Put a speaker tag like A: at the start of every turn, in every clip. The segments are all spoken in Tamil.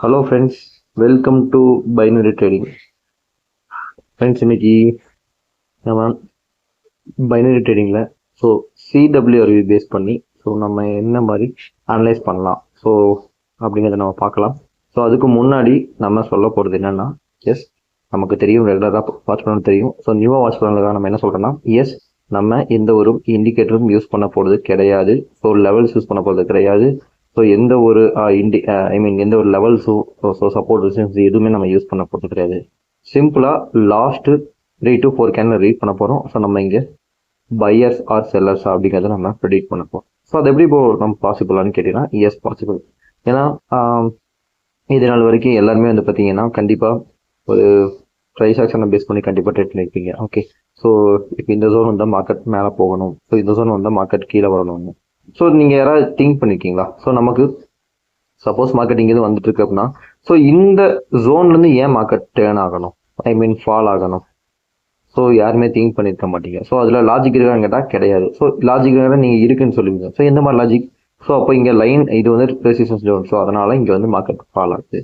A: Hello friends, welcome to binary trading. Friends, இன்னைக்கு நம்ம பைனரி ட்ரேடிங்கில் சிடபிள்யூஆர்வி பேஸ் பண்ணி நம்ம என்ன மாதிரி அனலைஸ் பண்ணலாம் அப்படிங்கிறத நம்ம பார்க்கலாம். அதுக்கு முன்னாடி நம்ம சொல்ல போகிறது என்னென்னா, எஸ் நமக்கு தெரியும், ரெகுலராக வாட்ச் பண்ண தெரியும். நியூவாக வாட்ச் பண்ணலாம் நம்ம என்ன சொல்கிறோன்னா, எஸ் நம்ம எந்த ஒரு இண்டிகேட்டரும் யூஸ் பண்ண போகிறது கிடையாது. லெவல்ஸ் யூஸ் பண்ண போகிறது கிடையாது. எந்த ஒரு எந்த ஒரு லெவல்ஸோ சப்போர்ட் ரெசிஸ்டன்ஸ் எதுவுமே நம்ம யூஸ் பண்ண போகிறது கிடையாது. சிம்பிளாக லாஸ்ட் 3 to 4 கேண்டில் ரீட் பண்ண போகிறோம். நம்ம இங்கே பையர்ஸ் ஆர் செல்லர்ஸ் அப்படிங்கிறத நம்ம ப்ரெடிக்ட் பண்ண போகிறோம். அது எப்படி நம்ம பாசிபிளான்னு கேட்டீங்கன்னா, எஸ் பாசிபிள். ஏன்னா இது நாள் வரைக்கும் எல்லாருமே வந்து பார்த்தீங்கன்னா கண்டிப்பாக ஒரு ப்ரைஸ் ஆக்ஷனை பேஸ் பண்ணி கண்டிப்பாக ட்ரேட் பண்ணியிருப்பீங்க. ஓகே, இப்போ இந்த ஜோன் வந்தால் மார்க்கெட் மேலே போகணும், இந்த ஜோன் வந்தால் மார்க்கெட் கீழே வரணும். நீங்கள் யாராவது திங்க் பண்ணியிருக்கீங்களா? நமக்கு சப்போஸ் மார்க்கெட் இங்கேருந்து வந்துட்டு இருக்கு அப்படின்னா, இந்த ஜோன்லேருந்து ஏன் மார்க்கெட் டேர்ன் ஆகணும், ஃபால் ஆகணும்? யாருமே திங்க் பண்ணியிருக்க மாட்டீங்க. அதில் லாஜிக் இருக்கான்னு கேட்டால் கிடையாது. லாஜிக் நீங்கள் இருக்குன்னு சொல்லுவீங்க. எந்த மாதிரி லாஜிக்? அப்போ இங்கே லைன் இது வந்து ரெசிஸ்டன்ஸ் ஜோன். அதனால இங்கே வந்து மார்க்கெட் ஃபால் ஆகுது.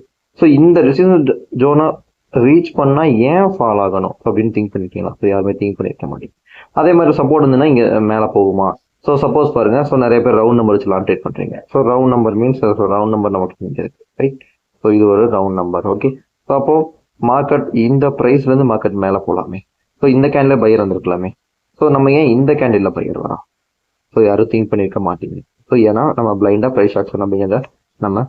A: இந்த ரெசிஸ்டன்ஸ் ஜோனை ரீச் பண்ணால் ஏன் ஃபால் ஆகணும் அப்படின்னு திங்க் பண்ணிருக்கீங்களா? யாருமே திங்க் பண்ணியிருக்க மாட்டீங்க. அதே மாதிரி சப்போர்ட் இருந்ததுன்னா இங்கே மேலே போகுமா? சப்போஸ் பாருங்க, நிறைய பேர் ரவுண்ட் நம்பர் வச்சு ட்ரேட் பண்றீங்க. Round number means round number நமக்கு இருக்கு, ரைட்? இது ஒரு ரவுண்ட் நம்பர். ஓகே, அப்போ மார்க்கெட் இந்த பிரைஸ்ல இருந்து மார்க்கெட் மேல போலாமே. இந்த கேண்டில் பையர் வந்திருக்கலாமே. நம்ம ஏன் இந்த கேண்டில் பையர் வரா? யாரும் திங்க் பண்ணிருக்க மாட்டீங்க. ஏன்னா நம்ம பிளைண்டா பிரைஸ் ஆக்ஷன் அப்படிங்கிறத நம்ம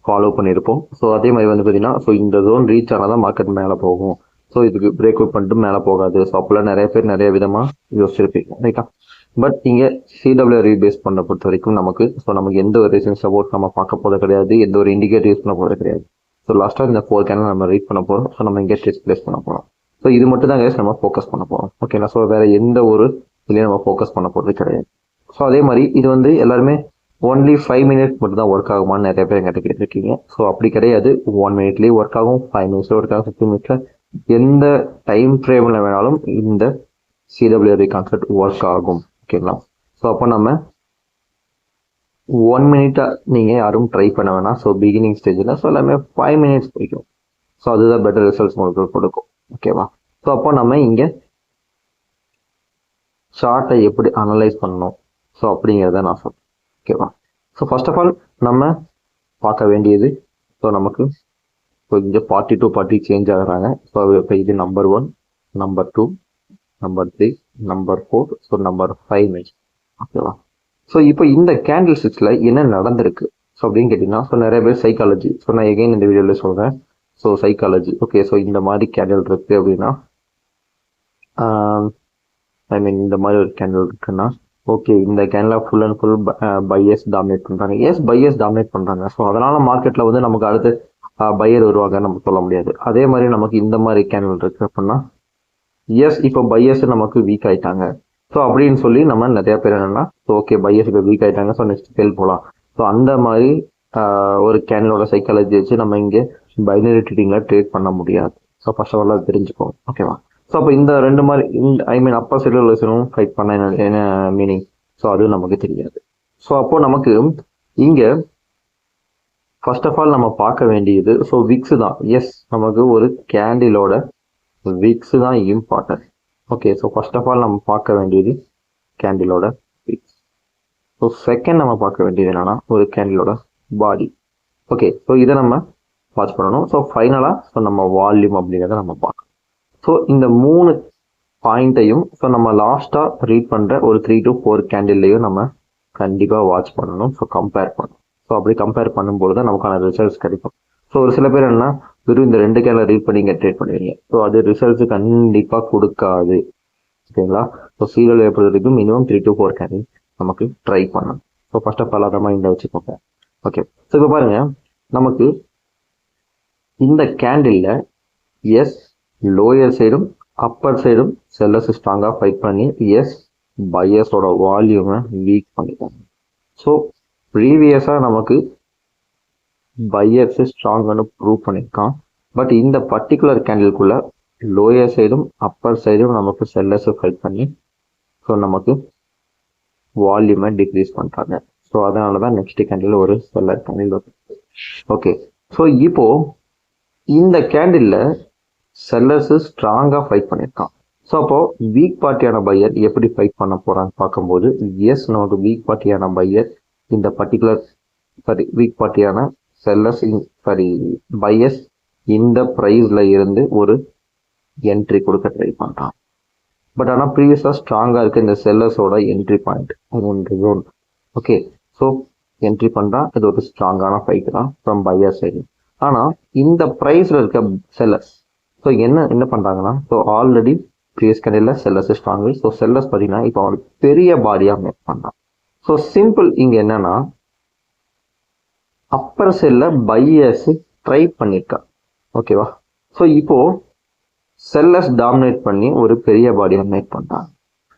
A: ஃபாலோ பண்ணியிருப்போம். அதே மாதிரி வந்து பார்த்தீங்கன்னா இந்த ஜோன் ரீச் ஆனால் தான் மார்க்கெட் மேலே போகும். இதுக்கு பிரேக் அவுட் பண்ணிட்டு மேலே போகாது. அப்போல்லாம் நிறைய பேர் நிறைய விதமாக யோசிச்சிருப்பீங்க, ரைட்டா? பட் இங்கே சிடபிள்யூஆர்வி பேஸ் பண்ண பொறுத்த வரைக்கும் நமக்கு எந்த ஒரு ரீசன் சப்போர்ட் நம்ம பார்க்க போகிறது கிடையாது, எந்த ஒரு இண்டிகேட்டர் யூஸ் பண்ண போகிறது கிடையாது. லாஸ்ட்டாக இந்த 4 கேண்டில் நம்ம ரீட் பண்ண போகிறோம். நம்ம இங்கே டெஸ்ட் பிளேஸ் பண்ண போகிறோம். இது மட்டும் தான் கைஸ் நம்ம ஃபோக்கஸ் பண்ண போகிறோம். ஓகேங்களா? வேற எந்த ஒரு இதுலையும் நம்ம ஃபோக்கஸ் பண்ண போகிறது கிடையாது. அதே மாதிரி இது வந்து எல்லாருமே ஒன்லி 5 மினிட்ஸ் மட்டும் தான் ஒர்க் ஆகுமான்னு நிறைய பேர் என்கிட்ட கேட்டிருக்கீங்க. அப்படி கிடையாது. 1 மினிட்லேயே ஒர்க் ஆகும், 5 மினிட்ஸ்ல ஒர்க் ஆகும், 15 மினிட்ஸ்ல எந்த டைம் ஃப்ரேமில் வேணாலும் இந்த சிடபிள்யூஆர்வி கான்செப்ட் ஒர்க் ஆகும். ஓகேங்களா? அப்போ நம்ம 1 மினிட்டா நீங்கள் யாரும் ட்ரை பண்ண வேணாம். பிகினிங் ஸ்டேஜில் எல்லாமே 5 மினிட்ஸ் போய்க்கும். அதுதான் பெட்டர் ரிசல்ட்ஸ் உங்களுக்கு கொடுக்கும். ஓகேவா? அப்போ நம்ம இங்கே சார்ட்டை எப்படி அனலைஸ் பண்ணணும் அப்படிங்கிறத நான் சொல்றேன். ஓகேவா? ஃபர்ஸ்ட் ஆஃப் ஆல் நம்ம பார்க்க வேண்டியது, நமக்கு இங்கே பார்ட்டி டு பார்ட்டி சேஞ்ச் ஆகுறாங்க. இப்போ இது number 1, number 2, number 3, number 4, number 5 match. ஓகேவா? இப்போ இந்த கேண்டில் ஸ்டிக்ஸ்ல என்ன நடந்திருக்கு அப்படின்னு கேட்டீங்கன்னா, நிறைய பேர் சைக்காலஜி. நான் எகைன் இந்த வீடியோல சொல்றேன். சைக்காலஜி. ஓகே, இந்த மாதிரி கேண்டில் இருக்கு அப்படின்னா, இந்த மாதிரி ஒரு கேண்டில் இருக்குன்னா, ஓகே, இந்த candle full and full buyers dominate பண்றாங்க. எஸ், பையர்ஸ் டாமினேட் பண்றாங்க. அதனால மார்க்கெட்ல வந்து நமக்கு அடுத்து பையர் வருவாங்க நம்ம சொல்ல முடியாது. அதே மாதிரி நமக்கு இந்த மாதிரி கேண்டில் இருக்கு அப்படின்னா, எஸ், இப்போ பையர்ஸ் நமக்கு வீக் ஆயிட்டாங்க. அப்படின்னு சொல்லி நம்ம நிறைய பேர் என்னன்னா, ஓகே, பையர்ஸ் இப்போ வீக் ஆயிட்டாங்க, நெக்ஸ்ட் செல் போகலாம். அந்த மாதிரி ஒரு கேண்டிலோட சைக்காலஜி வச்சு நம்ம இங்கே பைனரி ட்ரேடிங்ல ட்ரேட் பண்ண முடியாது. ஃபர்ஸ்ட் ஆஃப் ஆல் அது தெரிஞ்சுக்கோங்க. ஓகேவா? அப்போ இந்த ரெண்டு மாதிரி அப்பர் சைடும் ஃபைட் பண்ண என்ன மீனிங்? அது நமக்கு தெரியாது. அப்போ நமக்கு இங்க ஃபர்ஸ்ட் ஆஃப் ஆல் நம்ம பார்க்க வேண்டியது விக்ஸ் தான். எஸ், நமக்கு ஒரு கேண்டிலோட விக்ஸ் தான் important. Okay, first of all நம்ம பார்க்க வேண்டியது கேண்டிலோட விக்ஸ். செகண்ட் நம்ம பார்க்க வேண்டியது என்னன்னா ஒரு கேண்டிலோட பாடி. ஓகே, இதை நம்ம வாட்ச் பண்ணணும். ஃபைனலாக நம்ம வால்யூம் அப்படிங்கிறத நம்ம பார்க்கணும். இந்த 3 பாயிண்ட்டையும் நம்ம லாஸ்டா ரீட் பண்ற ஒரு 3 to 4 கேண்டில்லையும் நம்ம கண்டிப்பா வாட்ச் பண்ணணும். கம்பேர் பண்ணணும். அப்படி கம்பேர் பண்ணும்போது தான் நமக்கான ரிசல்ட்ஸ் கிடைக்கும். ஒரு சில பேர் என்ன, வெறும் இந்த 2 கேண்டில் ரீட் பண்ணி இங்கே ட்ரேட் பண்ணுவீங்க. அது ரிசல்ட்ஸ் கண்டிப்பா கொடுக்காது. ஓகேங்களா? சீரியல் ஏற்படுறது வரைக்கும் மினிமம் 3 to 4 கேண்டில் நமக்கு ட்ரை பண்ணணும். ஃபர்ஸ்ட் ஆஃப் ஆல் அதை மைண்ட்ல வச்சுக்கோங்க. ஓகே, இப்போ பாருங்க, நமக்கு இந்த கேண்டில்ல எஸ் லோயர் சைடும் அப்பர் சைடும் செல்லர்ஸ் ஸ்ட்ராங்கா ஃபைட் பண்ணி எஸ் பையர்ஸோட வால்யூமை வீக் பண்ணிட்டாங்க. ப்ரீவியஸா நமக்கு பையர்ஸ் ஸ்ட்ராங்னு ப்ரூவ் பண்ணியிருக்கான். பட் இந்த பர்டிகுலர் கேண்டிலுக்குள்ள லோயர் சைடும் அப்பர் சைடும் நமக்கு செல்லர்ஸ் ஃபைட் பண்ணி நமக்கு வால்யூமை டிக்ரீஸ் பண்றாங்க. அதனாலதான் நெக்ஸ்ட் கேண்டில் ஒரு செல்லர் கேண்டில் வருது. ஓகே, ஸோ இப்போ இந்த கேண்டில்ல செல்லர்ஸ் ஸ்ட்ராங்கா ஃபைட் பண்ணியிருக்கான். ஸோ அப்போ வீக் பார்ட்டியான பையர் எப்படி ஃபைட் பண்ண போறான்னு பார்க்கும்போது எஸ் நமக்கு வீக் பார்ட்டியான பையர் இந்த பர்டிகுலர் வீக் பார்ட்டியான செல்லர்ஸ் பையர்ஸ் இந்த ப்ரைஸ்ல இருந்து ஒரு என்ட்ரி கொடுக்க ட்ரை பண்றான். பட் ஆனால் ப்ரீவியஸாக ஸ்ட்ராங்காக இருக்க இந்த செல்லர்ஸோட என்ட்ரி பாயிண்ட் அது ஜோன். ஓகே, ஸோ என்ட்ரி பண்ணுறான். இது ஒரு ஸ்ட்ராங்கான ஃபைட் தான் ஃப்ரம் பையர் சைடு. ஆனால் இந்த ப்ரைஸில் இருக்க செல்லர்ஸ் ஸோ என்ன பண்ணுறாங்கன்னா, ஸோ ஆல்ரெடி ப்ரீவியஸ் கடையில் செல்லர்ஸ் ஸ்ட்ராங்கு. ஸோ செல்லர்ஸ் பார்த்தீங்கன்னா இப்போ அவனுக்கு பெரிய பாடியாக மேக் பண்ணுறான். ஸோ சிம்பிள் இங்கே என்னன்னா, அப்பர் செல்ல பையர்ஸ் ட்ரை பண்ணியிருக்கான். ஓகேவா? ஸோ இப்போ செல்லர்ஸ் டாமினேட் பண்ணி ஒரு பெரிய பாடியை மேக் பண்ணுறாங்க.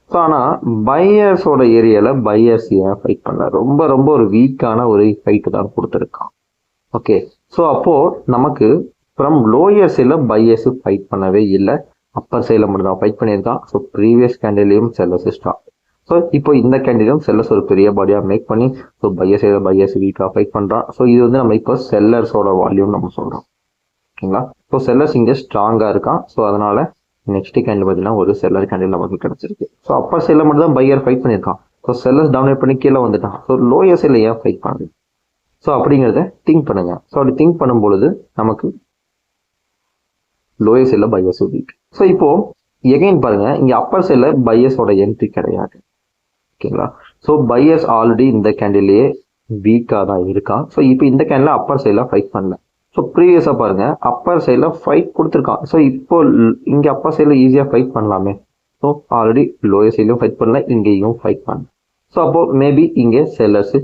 A: ஸோ ஆனால் பையர்ஸோட ஏரியாவில் பையர்ஸ் ஏன் ஃபைட் பண்ணல? ரொம்ப ரொம்ப ஒரு வீக்கான ஒரு ஃபைட்டு தான் கொடுத்துருக்கான். ஓகே, ஸோ அப்போது நமக்கு ஃப்ரம் லோயர் சைடில் பையர்ஸ் ஃபைட் பண்ணவே இல்லை, அப்பர் சைடில் மட்டும் தான் ஃபைட் பண்ணியிருக்கான். ஸோ ப்ரீவியஸ் கேண்டிலையும் செல்லர்ஸ் ஸ்டார்ட். ஸோ இப்போ இந்த கேண்டிலும் செல்லர்ஸ் ஒரு பெரிய பாடியாக மேக் பண்ணி ஸோ பையர் சைடில் பையர்ஸ் வீக்காக ஃபைட் பண்ணுறான். ஸோ இது வந்து நம்ம இப்போ செல்லர்ஸோட வால்யூம் நம்ம சொல்கிறோம். ஓகேங்களா? ஸோ செல்லர்ஸ் இங்கே ஸ்ட்ராங்காக இருக்கான். ஸோ அதனால நெக்ஸ்ட் கேண்டில் பார்த்தீங்கன்னா ஒரு செல்லர் கேண்டில் நமக்கு கிடைச்சிருக்கு. ஸோ அப்பர் சைடில் மட்டும் தான் பையர் ஃபைட் பண்ணியிருக்கான். ஸோ செல்லர்ஸ் டாமினேட் பண்ணி கீழே வந்துட்டான். ஸோ லோயர் சைடில் ஏன் ஃபைட் பண்ணுது? ஸோ அப்படிங்கிறத திங்க் பண்ணுங்க. ஸோ அப்படி திங்க் பண்ணும்பொழுது நமக்கு லோயர் சைடில் பையர்ஸ் வீக். ஸோ இப்போ எகைன் பாருங்க, இங்கே அப்பர் சைடில் பையர்ஸோட என்ட்ரி கிடையாது. ஓகேங்களா? ஸோ பையர்ஸ் ஆல்ரெடி இந்த கேண்டிலேயே வீக்காக தான் இருக்கான். ஸோ இப்போ இந்த கேண்டில் அப்பர் சைடில் ஃபைட் பண்ணல. ஸோ ப்ரீவியஸாக பாருங்க, அப்பர் சைடில் ஃபைட் கொடுத்துருக்கான். ஸோ இப்போ இங்கே அப்பர் சைடில் ஈஸியாக ஃபைட் பண்ணலாமே. ஸோ ஆல்ரெடி லோயர் சைட்லையும் ஃபைட் பண்ணல, இங்கேயும் ஃபைட் பண்ணல. ஸோ அப்போது மேபி இங்கே செல்லர்ஸ்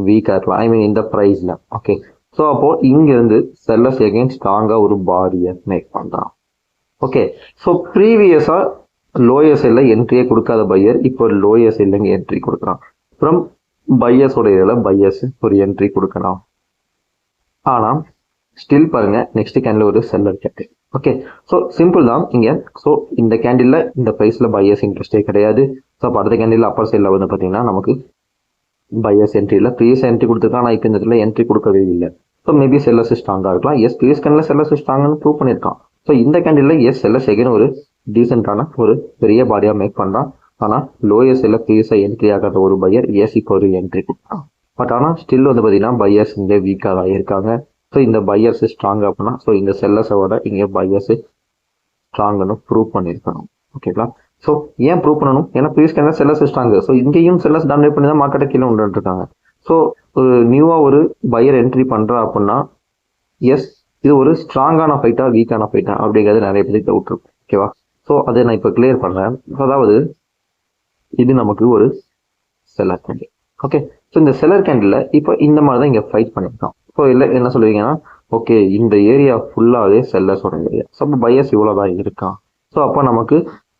A: வீக்காக இருக்கலாம், ஐ மீன் இந்த ப்ரைஸில். ஓகே, ஸோ அப்போது இங்கேருந்து செல்லர்ஸ் எகைன் ஸ்ட்ராங்காக ஒரு பாடியை மேக் பண்ணுறான். ஓகே, ஸோ ப்ரீவியஸாக லோயர் சைடில் என்ட்ரியே கொடுக்காத பையர் இப்போ லோயர் சைடில் இங்கே என்ட்ரி கொடுக்குறான். அப்புறம் பையர்ஸோட இதில் பையர்ஸ் ஒரு என்ட்ரி கொடுக்கலாம். ஆனால் ஸ்டில் பாருங்க, நெக்ஸ்ட் கேண்டில் ஒரு seller candle. Okay, so simple தான் இங்கே. ஸோ இந்த கேண்டில் இந்த ப்ரைஸில் பையர்ஸ் இன்ட்ரெஸ்டே கிடையாது. ஸோ அப்போ அடுத்த கேண்டில் அப்பர் சைடில் வந்து பார்த்தீங்கன்னா நமக்கு பையர்ஸ் என்ட்ரியில் ப்ரீவியஸ் என்ட்ரி கொடுத்துருக்கான். ஆனால் இப்போ இந்த இடத்துல என்ட்ரி கொடுக்கவே இல்லை. ஸோ மேபி செல்லர்ஸ் ஸ்ட்ராங்காக இருக்கலாம். எஸ், ப்ரீவியஸ் கேண்டில் செல்லர்ஸ் ஸ்ட்ராங்னு ப்ரூவ் பண்ணியிருக்கான். ஸோ இந்த கேண்டில் எஸ் செல்லர்ஸ் எகைன் ஒரு டீசென்டான ஒரு பெரிய பாடியாக மேக் பண்ணுறான். ஆனால் லோயர் சைடில் ப்ரீவியஸாக என்ட்ரி ஆகாத ஒரு பையர் எஸ் இப்போ ஒரு என்ட்ரி கொடுத்தான். பட் ஆனால் ஸ்டில் வந்து பார்த்தீங்கன்னா பையர்ஸ் இங்கே வீக்காக தான் இருக்காங்க. ஸோ இந்த பையர்ஸ் ஸ்ட்ராங் அப்படின்னா ஸோ இந்த செல்லர்ஸை விட இங்கே பையர்ஸ் ஸ்ட்ராங்னு ப்ரூவ் பண்ணியிருக்கணும். ஓகேங்களா? ஸோ ஏன் ப்ரூவ் பண்ணணும்? ஏன்னா previous candle sellers strong. So இங்கேயும் செல்லர்ஸ் டாமினேட் பண்ணி தான் மார்க்கெட்டை கீழே கொண்டு இருக்காங்க. ஸோ ஒரு நியூவாக ஒரு பையர் என்ட்ரி பண்ணுறா அப்படின்னா எஸ் இது ஒரு ஸ்ட்ராங்கான ஃபைட்டா வீக்கான ஃபைட்டா அப்படிங்கிறது நிறைய பேருக்கு டவுட் இருக்கும். ஓகேவா? ஸோ அதை நான் இப்போ கிளியர் பண்ணுறேன். அதாவது இது நமக்கு ஒரு செல்லர் கேண்டில். ஓகே, ஸோ இந்த செல்லர் கேண்டில் இப்போ இந்த மாதிரி தான் இங்கே ஃபைட் பண்ணியிருக்கோம். ஸோ இல்லை என்ன சொல்லுவீங்கன்னா, ஓகே இந்த ஏரியா ஃபுல்லாகவே செல்லர்ஸோட ஏரியா. ஸோ அப்போ பையர்ஸ் இவ்வளோ தான் இருக்கான். ஸோ அப்போ நமக்கு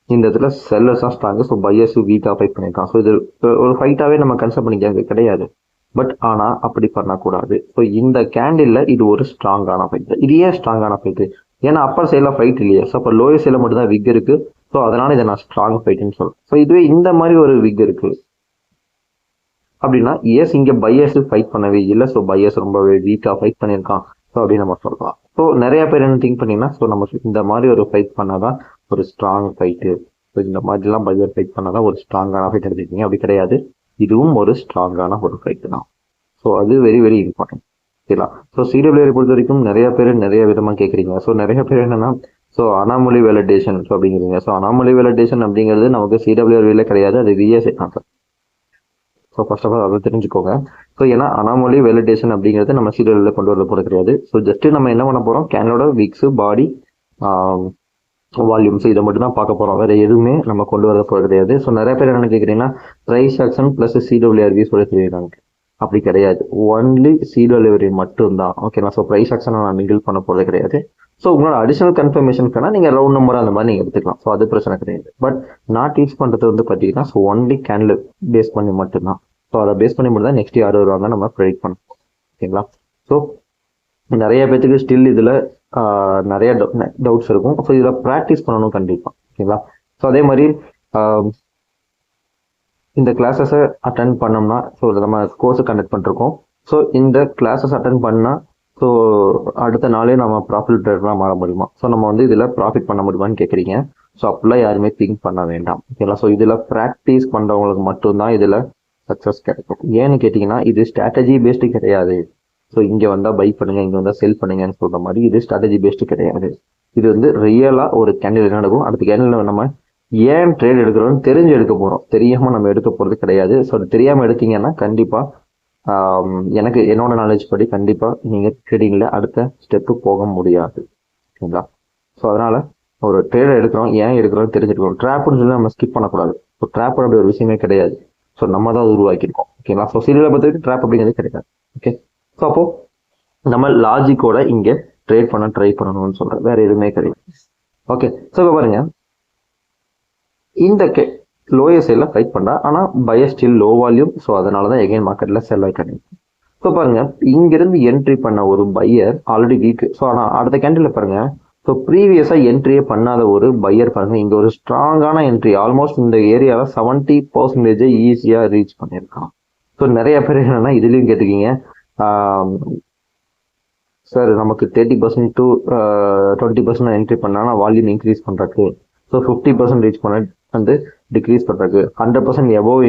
A: இந்த இடத்துல செல்லர்ஸ் தான் ஸ்ட்ராங்கு. ஸோ பையர்ஸ் வீக்காக ஃபைட் பண்ணியிருக்கான். ஸோ இது ஒரு ஃபைட்டாகவே நம்ம கன்சிடர் பண்ணிக்க கிடையாது. பட் ஆனால் அப்படி பண்ணக்கூடாது. ஸோ இந்த கேண்டில் இது ஒரு ஸ்ட்ராங்கான ஃபைட்டு. இது ஏன் ஸ்ட்ராங்கான ஃபைட்டு? ஏன்னா அப்பர் சைடில் ஃபைட் இல்லையா? ஸோ அப்போ லோயர் சைடில் மட்டும் தான் விக் இருக்குது. ஸோ அதனால இதை நான் ஸ்ட்ராங் ஃபைட்டுன்னு சொல்றேன். ஸோ இதுவே இந்த மாதிரி ஒரு விக் இருக்கு அப்படின்னா எஸ் இங்கே பையர்ஸ் ஃபைட் பண்ணவே இல்லை. ஸோ பையர்ஸ் ரொம்பவே வீக்காக ஃபைட் பண்ணியிருக்கான். ஸோ அப்படின்னு நம்ம சொல்லலாம். ஸோ நிறைய பேர் என்ன திங்க் பண்ணீங்கன்னா, ஸோ நம்ம இந்த மாதிரி ஒரு ஃபைட் பண்ணாதான் ஒரு ஸ்ட்ராங் ஃபைட்டு. ஸோ இந்த மாதிரிலாம் பையர் ஃபைட் பண்ணாதான் ஒரு ஸ்ட்ராங்கான ஃபைட் எடுத்துக்கிட்டீங்க. அப்படி கிடையாது, இதுவும் ஒரு ஸ்ட்ராங்கான ஒரு ஃபைட்டு தான். ஸோ அது வெரி வெரி இம்பார்ட்டன்ட். சரிங்களா? ஸோ சிடபிள்யூஆரை பொறுத்த வரைக்கும் நிறைய பேர் நிறைய விதமாக கேட்குறீங்க. ஸோ நிறைய பேர் என்னன்னா, ஸோ அனாமலி வேலிடேஷன் ஸோ அப்படிங்கிறீங்க. ஸோ அனாமலி வேலிடேஷன் அப்படிங்கிறது நமக்கு சிடபிள்யூஆர்வில கிடையாது, அது VSI concept. So first of all அதை தெரிஞ்சுக்கோங்க. ஸோ ஏன்னா அனாமலி வேலிடேஷன் அப்படிங்கிறது நம்ம சிடபிள்யூஆரில் கொண்டு வர போகிறது கிடையாது. ஸோ ஜஸ்ட் நம்ம என்ன பண்ண போகிறோம், கேனோட விக்ஸு பாடி வால்யூம்ஸ் இதை மட்டும் தான் பார்க்க போகிறோம். வேறு எதுவுமே நம்ம கொண்டு வர போகிறது கிடையாது. ஸோ நிறைய பேர் என்ன கேட்குறீங்கன்னா, ப்ரைஸ் ஆக்ஷன் ப்ளஸ் சிடபிள்யூஆர்வி சொல்லி தெரியுறாங்க. அப்படி கிடையாது, ஒன்லி சிடபிள்யூஆர்வி மட்டும்தான். ஓகேங்களா? ஸோ ப்ரைஸ் ஆக்ஷனை நான் மிங்கிள் பண்ண போகிறது கிடையாது. ஸோ உங்களோட அடிஷனல் கன்ஃபர்மேஷனுக்கான நீங்கள் ரவுண்ட் நம்பர் அந்த மாதிரி நீங்கள் எடுத்துக்கலாம். ஸோ அது பிரச்சனை கிடையாது. பட் நான் டீச் பண்ணுறது வந்து பார்த்தீங்கன்னா, ஸோ ஒன்லி கேண்டில் பேஸ் பண்ணி மட்டும்தான். ஸோ அதை பேஸ் பண்ணி மட்டும் தான் நெக்ஸ்ட் யார் வருவாங்க நம்ம ப்ரெடிக்ட் பண்ணுவோம். ஓகேங்களா? ஸோ நிறைய பேத்துக்கு ஸ்டில் இதில் நிறைய டவுட்ஸ் இருக்கும். ஸோ இதில் ப்ராக்டிஸ் பண்ணணும் கண்டிப்பாக. ஓகேங்களா? ஸோ அதே மாதிரி இந்த கிளாஸஸை அட்டன் பண்ணோம்னா, ஸோ நம்ம கோர்ஸை கண்டக்ட் பண்ணிருக்கோம். ஸோ இந்த கிளாஸஸ் அட்டன் பண்ணால் ஸோ அடுத்த நாளே நம்ம ப்ராஃபிட் ட்ரேடராக மாற முடியுமா? ஸோ நம்ம வந்து இதில் ப்ராஃபிட் பண்ண முடியுமான்னு கேட்குறீங்க. ஸோ அப்படிலாம் யாருமே திங்க் பண்ண வேண்டாம். ஓகேங்களா? ஸோ இதில் ப்ராக்டிஸ் பண்ணுறவங்களுக்கு மட்டும்தான் இதில் சக்ஸஸ் கிடைக்கும். ஏன்னு கேட்டிங்கன்னா இது ஸ்ட்ராட்டஜி பேஸ்டு கிடையாது. ஸோ இங்கே வந்தால் பை பண்ணுங்க, இங்கே வந்தால் செல் பண்ணுங்கன்னு சொல்கிற மாதிரி இது ஸ்ட்ராட்டஜி பேஸ்டு கிடையாது. இது வந்து ரியலாக ஒரு கேண்டில் என்ன நடக்கும், அடுத்த கேண்டில் நம்ம ஏன் ட்ரேட் எடுக்கிறோம்னு தெரிஞ்சு எடுக்க போகிறோம். தெரியாமல் நம்ம எடுக்க போகிறது கிடையாது. ஸோ அது தெரியாமல் எடுத்தீங்கன்னா கண்டிப்பாக எனக்கு என்னோட நாலேஜ் படி கண்டிப்பாக நீங்கள் ட்ரேடிங்கில் அடுத்த ஸ்டெப்பு போக முடியாது. ஓகேங்களா? ஸோ அதனால் ஒரு ட்ரேட் எடுக்கிறோம், ஏன் எடுக்கிறோம் தெரிஞ்சுக்கணும். ட்ராப்னு சொல்லி நம்ம ஸ்கிப் பண்ணக்கூடாது. ஸோ ட்ராப் அப்படி ஒரு விஷயமே கிடையாது. ஸோ நம்ம தான் உருவாக்கியிருக்கோம். ஓகேங்களா? ஸோ சீரியலை பொறுத்த வரைக்கும் ட்ராப் அப்படிங்கிறது கிடையாது. ஓகே, ஸோ அப்போது நம்ம லாஜிக்கோட இங்கே ட்ரேட் பண்ண ட்ரை பண்ணணும்னு சொல்கிறேன், வேறு எதுவுமே கிடையாது. ஓகே, ஸோ இப்போ பாருங்க, இந்த லோயர் சைடில் ஃபைட் பண்ணுறா, ஆனால் buyer still low volume. So அதனால தான் எகைன் மார்க்கெட்டில் செல் ஆகிட்டாங்க. ஸோ பாருங்க, இங்கிருந்து என்ட்ரி பண்ண ஒரு பையர் ஆல்ரெடி வீக். ஸோ ஆனால் அடுத்த கேண்டில் பாருங்க, ஸோ ப்ரீவியஸாக என்ட்ரியே பண்ணாத ஒரு பையர் பாருங்க, இங்கே ஒரு ஸ்ட்ராங்கான என்ட்ரி ஆல்மோஸ்ட் இந்த ஏரியாவில் 70% ஈஸியாக ரீச் பண்ணியிருக்கான். ஸோ நிறைய பேர் என்னன்னா இதுலேயும் கேட்டுக்கிங்க, சார் நமக்கு 30% to 20% என்ட்ரி பண்ணால் வால்யூம் இன்க்ரீஸ் பண்ணுறக்கு, ஸோ 50% ரீச் பண்ண வந்து டிக்ரீஸ் பண்ணுறக்கு, 100% எபோவ்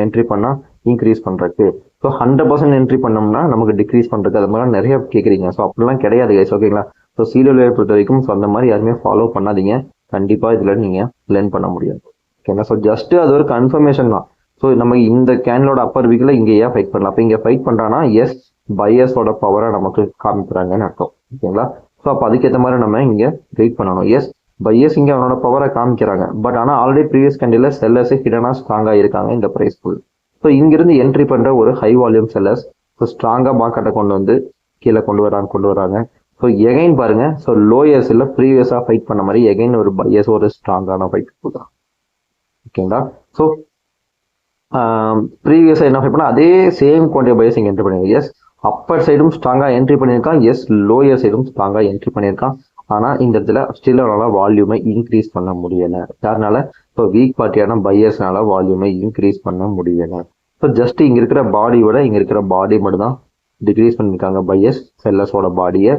A: என்ட்ரி பண்ணால் இன்க்ரீஸ் பண்ணுறக்கு, ஸோ 100% என்ட்ரி பண்ணோம்னா நமக்கு டிக்ரீஸ் பண்ணுறதுக்கு, அது மாதிரிலாம் நிறைய கேட்குறீங்க. ஸோ அப்படிலாம் கிடையாது கைஸ். ஓகேங்களா? ஸோ சீரியல் பொறுத்த வரைக்கும் ஸோ அந்த மாதிரி யாருமே ஃபாலோ பண்ணாதீங்க. கண்டிப்பாக இதில் நீங்கள் லேர்ன் பண்ண முடியாது. ஓகேங்களா? ஸோ ஜஸ்ட்டு அது ஒரு கன்ஃபர்மேஷன் தான். ஸோ நம்ம இந்த கேனலோட அப்பர் வீக்கில் இங்கே ஏன் ஃபைட் பண்ணலாம், அப்போ இங்கே ஃபைட் பண்ணுறான்னா எஸ் பையர்ஸோட பவரை நமக்கு காமிக்கிறாங்கன்னு அர்த்தம். ஓகேங்களா? ஸோ அப்போ அதுக்கேற்ற மாதிரி நம்ம இங்கே வெயிட் பண்ணணும். எஸ் பையர்ஸ் இங்கே அவனோட பவரை காமிக்கிறாங்க, பட் ஆனால் ஆல்ரெடி ப்ரீவியஸ் கேண்டில் செல்லர்ஸ் ஹிடனாக ஸ்ட்ராங்காக இருக்காங்க இந்த ப்ரைஸ் ஃபுல். ஸோ இங்கிருந்து என்ட்ரி பண்ணுற ஒரு ஹை வால்யூம் செல்லர்ஸ் ஸோ ஸ்ட்ராங்காக மார்க்கெட்டை கொண்டு வந்து கீழே கொண்டு வராங்க. ஸோ எகைன் பாருங்க, ஸோ லோயர்ஸ் இல்லை ப்ரீவியஸாக ஃபைட் பண்ண மாதிரி எகைன் ஒரு பையர்ஸ் ஒரு ஸ்ட்ராங்கான ஃபைட் கொடுக்குறாங்க. ஓகேங்களா? ஸோ ப்ரீவியஸாக என்ன ஃபைட் பண்ணால் அதே சேம் குவான்டிட்டி பையர்ஸ் இங்கே என்ட்ரி பண்ணியிருக்காங்க. எஸ் அப்பர் சைடும் ஸ்ட்ராங்காக என்ட்ரி பண்ணியிருக்கான், எஸ் லோயர் சைடும் ஸ்ட்ராங்காக என்ட்ரி பண்ணியிருக்கான். ஆனால் இந்த இடத்துல ஸ்டில் அவனால வால்யூமை இன்க்ரீஸ் பண்ண முடியலை. யாருனால? இப்போ வீக் பார்ட்டியான பையர்ஸ்னால வால்யூமை இன்க்ரீஸ் பண்ண முடியலை. ஸோ ஜஸ்ட் இங்கே இருக்கிற பாடி விட இங்கே இருக்கிற பாடி மட்டும் தான் டிக்ரீஸ் பண்ணியிருக்காங்க பையர்ஸ் செல்லர்ஸோட பாடியை.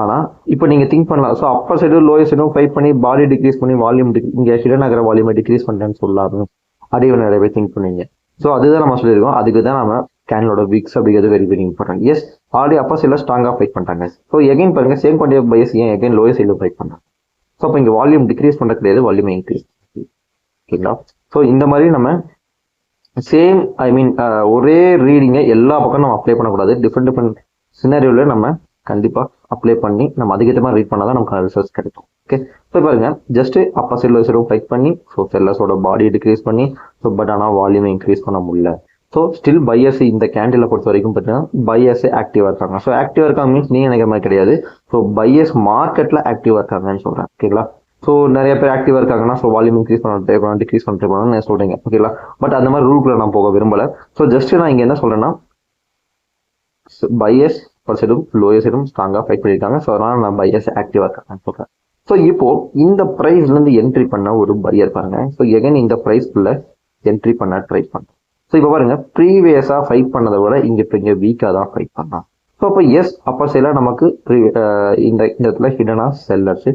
A: ஆனால் இப்போ நீங்கள் திங்க் பண்ணலாம், ஸோ அப்பர் சைடும் லோயர் சைடும் ஃபைட் பண்ணி பாடி டிக்ரீஸ் பண்ணி வால்யூம் இங்கே ஹிடன் ஆகிற வால்யூமை டிக்ரீஸ் பண்ணுறேன்னு சொல்லாமல் அதே நிறைய பேர் திங்க் பண்ணுவீங்க. ஸோ அதுதான் நம்ம சொல்லியிருக்கோம். அதுக்கு தான் நம்ம கேனலோட வீக்ஸ் அப்படிங்கிறது very very important. Yes already upper சைடில் ஸ்ட்ராங்காக ஃபைட் பண்ணிட்டாங்க. ஸோ எகைன் பாருங்க, சேம் குவான்டிட்டி ஆஃப் பையர்ஸ் ஏன் எகைன் லோயர் சைடில் ஃபைட் பண்ணாங்க. ஸோ அப்போ இங்கே வால்யூம் டிக்ரீஸ் பண்ண கிடையாது, வால்யூம் இன்க்ரீஸ். ஓகேங்களா? ஸோ இந்த மாதிரி நம்ம சேம் ஒரே ரீடிங்கை எல்லா பக்கம் நம்ம அப்ளை பண்ணக்கூடாது. டிஃப்ரெண்ட் சினாரியோவில் நம்ம கண்டிப்பாக அப்ளை பண்ணி நம்ம அதுக்கேற்ற மாதிரி ரீட் பண்ணால் தான் நமக்கு ரிசல்ட்ஸ் கிடைக்கும். ஓகே, ஸோ பாருங்க, ஜஸ்ட் அப்பர் சைடில் சைடும் ஃபைட் பண்ணி ஸோ செல்லர்ஸோட பாடியை டிக்ரீஸ் பண்ணி ஸோ பட் ஆனால் வால்யூமை இன்க்ரீஸ் பண்ண முடியல. ஸோ ஸ்டில் பையர்ஸ் இந்த கேண்டிலை பொறுத்த வரைக்கும் பார்த்தீங்கன்னா பையர்ஸ் ஆக்டிவாக இருக்காங்க. ஸோ ஆக்டிவாக இருக்காங்க மீன்ஸ் நீங்கள் நினைக்கிற மாதிரி கிடையாது. ஸோ பையர்ஸ் மார்க்கெட்டில் ஆக்டிவாக இருக்காங்கன்னு சொல்கிறேன். ஓகேங்களா? ஸோ நிறைய பேர் ஆக்டிவாக இருக்காங்கன்னா ஸோ வால்யூம் இன்க்ரீஸ் பண்ண ட்ரை பண்ணலாம், டிக்ரீஸ் பண்ண ட்ரை பண்ணலாம் சொல்கிறீங்க. ஓகேங்களா? பட் அந்த மாதிரி ரூல்குள்ள நான் போக விரும்பலை. ஸோ ஜஸ்ட் நான் இங்கே என்ன சொல்கிறேன்னா பையர்ஸ் அப்பர் சைடும் லோயர் சைடும் ஸ்ட்ராங்காக ஃபைட் பண்ணியிருக்காங்க. ஸோ அதனால் நான் பையர்ஸ் ஆக்டிவாக இருக்காங்கன்னு சொல்கிறேன். ஸோ இப்போ இந்த ப்ரைஸ்லேருந்து என்ட்ரி பண்ண ஒரு பையர் பாருங்க, ஸோ எகைன் இந்த ப்ரைஸ்க்குள்ள என்ட்ரி பண்ண ட்ரை பண்ணுறேன். ஸோ இப்போ பாருங்க, ப்ரீவியஸாக ஃபைட் பண்ணதை விட இங்கே வீக்காக தான் ஃபைட் பண்ணலாம். ஸோ அப்போ எஸ் அப்பர் சைடில் நமக்கு இந்த இடத்துல ஹிடனாக செல்லர்ஸ்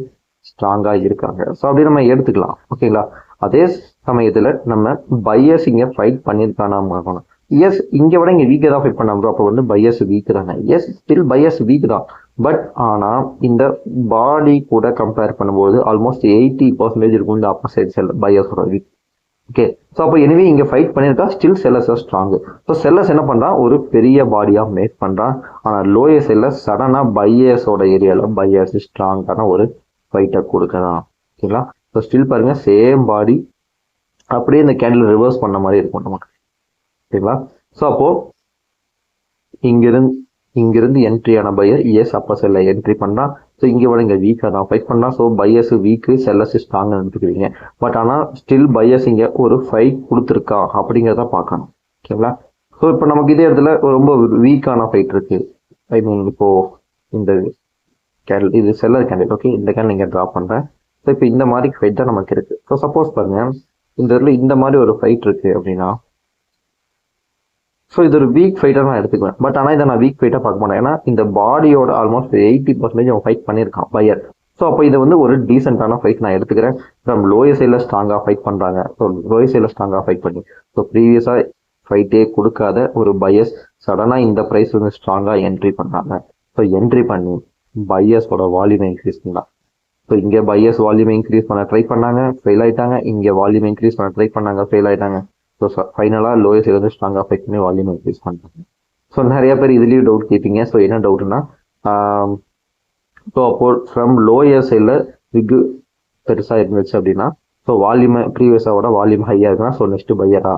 A: ஸ்ட்ராங்காக இருக்காங்க. ஸோ அப்படி நம்ம எடுத்துக்கலாம். ஓகேங்களா? அதே சமயத்தில் நம்ம பையர்ஸ் இங்கே ஃபைட் பண்ணியிருக்கானா பார்க்கணும். எஸ் இங்கே விட இங்கே வீக்கை தான் ஃபைட் பண்ணாங்க. அப்போ வந்து பையர்ஸ் வீக் தானே. எஸ் ஸ்டில் பையர்ஸ் வீக் தான். பட் ஆனால் இந்த பாடி கூட கம்பேர் பண்ணும்போது ஆல்மோஸ்ட் 80% இருக்கும் இந்த அப்பர் சைடு செல் பையர்ஸோட வீக். ஓகே, ஸோ அப்போ எனிவே இங்கே ஃபைட் பண்ணியிருக்கா, still sellers strong. So sellers என்ன பண்ணுறான், ஒரு பெரிய பாடியாக மேக் பண்ணுறான். ஆனால் லோயர் செல்லர்ஸ் சடனாக பையர்ஸோட ஏரியாவில் பையர்ஸ் ஸ்ட்ராங்கான ஒரு ஃபைட்டை கொடுக்குறான். ஓகேங்களா? ஸோ ஸ்டில் பாருங்கள், சேம் பாடி அப்படியே இந்த கேண்டில் ரிவர்ஸ் பண்ண மாதிரி இருக்கும் நமக்கு. ஓகேங்களா? ஸோ அப்போது இங்கிருந்து என்ட்ரியான பையர் எஸ் அப்பர் சைடில் என்ட்ரி பண்ணால் ஸோ இங்கே விட இங்கே வீக்காக தான் ஃபைட் பண்ணால். ஸோ பையர்ஸ் வீக்கு செல்லர்ஸ் ஸ்ட்ராங்காக எடுத்துக்கிறீங்க. பட் ஆனால் ஸ்டில் பையர்ஸ் இங்கே ஒரு ஃபைட் கொடுத்துருக்கா அப்படிங்கிறத பார்க்கணும். ஓகேங்களா? ஸோ இப்போ நமக்கு இதே இடத்துல ரொம்ப வீக்கான ஃபைட் இருக்குது. இப்போது இந்த கேண்டில் இது செல்லர் கேண்டில். ஓகே, இந்த கேண்டில் இங்கே ட்ரா பண்ணுறேன். ஸோ இப்போ இந்த மாதிரி ஃபைட் தான் நமக்கு இருக்குது. ஸோ சப்போஸ் பாருங்கள், இந்த இடத்துல இந்த மாதிரி ஒரு ஃபைட் இருக்குது அப்படின்னா ஸோ இது ஒரு வீக் ஃபைட்டாக நான் எடுத்துக்குவேன். பட் ஆனால் இதை நான் வீக் ஃபைட்டாக பார்க்க மாட்டேன். ஏன்னா இந்த பாடியோட ஆல்மோஸ்ட் 80% அவன் ஃபைட் பண்ணியிருக்கான் பையர். ஸோ அப்போ இதை வந்து ஒரு டீசெண்டான ஃபைட் நான் எடுத்துக்கிறேன். ஃப்ரம் லோயர் சைடில் ஸ்ட்ராங்காக ஃபைட் பண்ணுறாங்க. ஸோ லோயர் சைடில் ஸ்ட்ராங்காக ஃபைட் பண்ணி ஸோ ப்ரீவியஸாக ஃபைட்டே கொடுக்காத ஒரு பையர்ஸ் சடனாக இந்த ப்ரைஸ் வந்து ஸ்ட்ராங்காக என்ட்ரி பண்ணாங்க. ஸோ என்ட்ரி பண்ணி பையர்ஸோட வால்யூமை இன்க்ரீஸ் பண்ணலாம். ஸோ இங்கே பையர்ஸ் வால்யூமை இன்க்ரீஸ் பண்ண ட்ரை பண்ணாங்க, ஃபெயில் ஆயிட்டாங்க. இங்கே வால்யூமை இன்க்ரீஸ் பண்ண ட்ரை பண்ணாங்க, ஃபெயில் ஆயிட்டாங்க. ஸோ ஃபைனலாக லோயர் சைடு வந்து ஸ்ட்ராங்காக ஃபைட் பண்ணி வால்யூமை இன்க்ரீஸ் பண்ணிட்டாங்க. ஸோ நிறைய பேர் இதுலேயும் டவுட் கேட்பீங்க. ஸோ என்ன டவுட்னா, ஸோ அப்போ ஃப்ரம் லோயர் சைடில் விக்கு பெருசாக இருந்துச்சு அப்படின்னா, ஸோ வால்யூமை ப்ரீவியஸாவோட வால்யூம் ஹையாக இருக்குன்னா ஸோ நெக்ஸ்ட் பையரா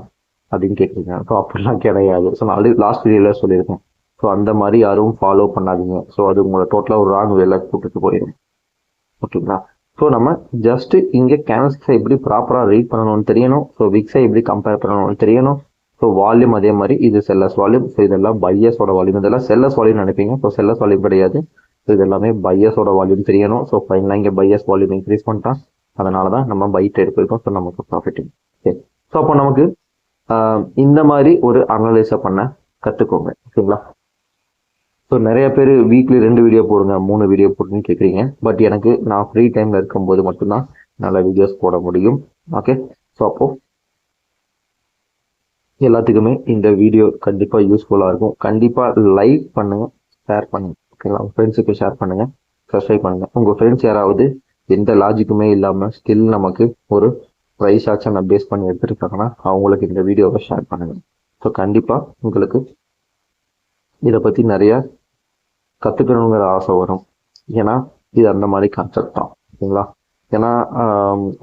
A: அப்படின்னு கேட்குறீங்க. ஸோ அப்படிலாம் கிடையாது. ஸோ நான் ஆல்ரெடி லாஸ்ட் வீடியோவில் சொல்லியிருக்கேன். ஸோ அந்த மாதிரி யாரும் ஃபாலோ பண்ணாதீங்க. ஸோ அது உங்களை டோட்டலாக ஒரு ராங் வேலை கூப்பிட்டு போயிடும். ஓகேங்களா? ஸோ நம்ம ஜஸ்ட் இங்கே கேனல்ஸை எப்படி ப்ராப்பராக ரீட் பண்ணணும்னு தெரியணும். ஸோ விக்ஸை எப்படி கம்பேர் பண்ணணும்னு தெரியணும். ஸோ வால்யூம் அதே மாதிரி இது செல்லஸ் வால்யூம். ஸோ இதெல்லாம் பையஸோட வால்யூம். இதெல்லாம் செல்லஸ் வால்யூம் நினைப்பீங்க. ஸோ செல்லஸ் வால்யூம் கிடையாது. ஸோ இது எல்லாமே பையஸோட வால்யூம் தெரியணும். ஸோ ஃபைனலாக இங்கே பையஸ் வால்யூம் இன்க்ரீஸ் பண்ணிட்டான். அதனால தான் நம்ம பை ட்ரேட் போயிருக்கோம். ஸோ நமக்கு ப்ராஃபிட். சரி, ஸோ அப்போ நமக்கு இந்த மாதிரி ஒரு அனலைஸை பண்ண கற்றுக்கோங்க. ஓகேங்களா? ஸோ நிறைய பேர் வீக்லி 2 வீடியோ போடுங்க, 3 வீடியோ போடுன்னு கேட்குறீங்க. பட் எனக்கு நான் ஃப்ரீ டைமில் இருக்கும்போது மட்டும்தான் நல்ல வீடியோஸ் போட முடியும். ஓகே, ஸோ அப்போது எல்லாத்துக்குமே இந்த வீடியோ கண்டிப்பாக யூஸ்ஃபுல்லாக இருக்கும். கண்டிப்பாக லைக் பண்ணுங்கள், ஷேர் பண்ணுங்கள். ஓகேங்களா? உங்கள் ஃப்ரெண்ட்ஸுக்கு ஷேர் பண்ணுங்கள், சப்ஸ்கிரைப் பண்ணுங்கள். உங்கள் ஃப்ரெண்ட்ஸ் யாராவது எந்த லாஜிக்குமே இல்லாமல் ஸ்டில் நமக்கு ஒரு ப்ரைஸ் ஆக்ஷனை பேஸ் பண்ணி எடுத்துருக்காங்கன்னா அவங்களுக்கு இந்த வீடியோவை ஷேர் பண்ணுங்கள். ஸோ கண்டிப்பாக உங்களுக்கு இதை பற்றி நிறைய கற்றுக்கணுங்கிற ஆசை வரும். ஏன்னா இது அந்த மாதிரி கான்செப்ட் தான். ஓகேங்களா? ஏன்னா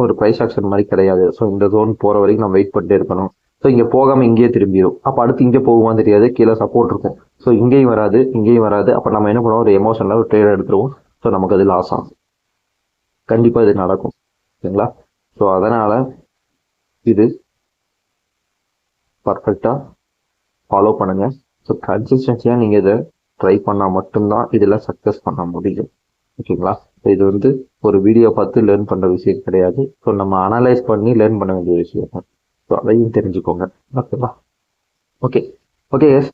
A: ஒரு ப்ரைஸ் ஆக்ஷன் மாதிரி கிடையாது. ஸோ இந்த ஜோன் போகிற வரைக்கும் நம்ம வெயிட் பண்ணிட்டே இருக்கணும். ஸோ இங்கே போகாமல் இங்கேயே திரும்பிடும். அப்போ அடுத்து இங்கே போகுமான்னு தெரியாது, கீழே சப்போர்ட் இருக்கும். ஸோ இங்கேயும் வராது, இங்கேயும் வராது. அப்போ நம்ம என்ன பண்ணுவோம், ஒரு எமோஷனில் ஒரு ட்ரேட் எடுத்துருவோம். ஸோ நமக்கு அது லாஸ் ஆகும். கண்டிப்பாக இது நடக்கும். ஓகேங்களா? ஸோ அதனால் இது பர்ஃபெக்டாக ஃபாலோ பண்ணுங்கள். ஸோ கன்சிஸ்டன்சியாக நீங்கள் இதை ட்ரை பண்ணால் மட்டும்தான் இதில் சக்ஸஸ் பண்ண முடியும். ஓகேங்களா? இது வந்து ஒரு வீடியோ பார்த்து லேர்ன் பண்ணுற விஷயம் கிடையாது. ஸோ நம்ம அனலைஸ் பண்ணி லேர்ன் பண்ண வேண்டிய விஷயம் தான். ஸோ அதையும் தெரிஞ்சுக்கோங்க. ஓகேவா? Okay okay yes.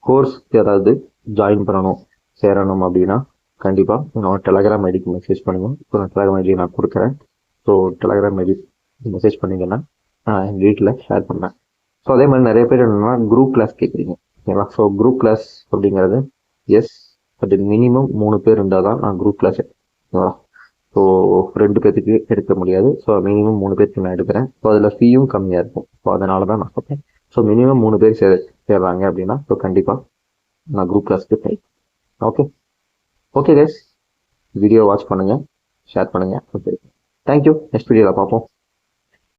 A: கோர்ஸ் யாராவது ஜாயின் பண்ணணும், சேரணும் அப்படின்னா கண்டிப்பாக நான் டெலகிராம் ஐடிக்கு மெசேஜ் பண்ணுங்கள். ஸோ நான் டெலகிராம் ஐடி நான் கொடுக்குறேன். ஸோ டெலகிராம் ஐடி மெசேஜ் பண்ணிங்கன்னா நான் எங்கள் வீட்டில் ஷேர் பண்ணேன். ஸோ அதே மாதிரி நிறைய பேர் என்னென்னா குரூப் கிளாஸ் கேட்குறீங்க. ஓகேங்களா? ஸோ குரூப் கிளாஸ் அப்படிங்கிறது எஸ், பட் மினிமம் 3 பேர் இருந்தால் தான் நான் குரூப் கிளாஸ் ஓகேங்களா? ஸோ 2 பேர்த்துக்கு எடுக்க முடியாது. ஸோ மினிமம் 3 பேருக்கு நான் எடுக்கிறேன். ஸோ அதில் ஃபீயும் கம்மியாக இருக்கும். ஸோ அதனால தான் நான் சொல்கிறேன். ஸோ மினிமம் 3 பேர் சேர்றாங்க அப்படின்னா ஸோ கண்டிப்பாக நான் குரூப் கிளாஸ்க்கு try. Okay okay guys, video watch பண்ணுங்கள், ஷேர் பண்ணுங்கள். Okay, thank you. நெக்ஸ்ட் வீடியோவில் பார்ப்போம்.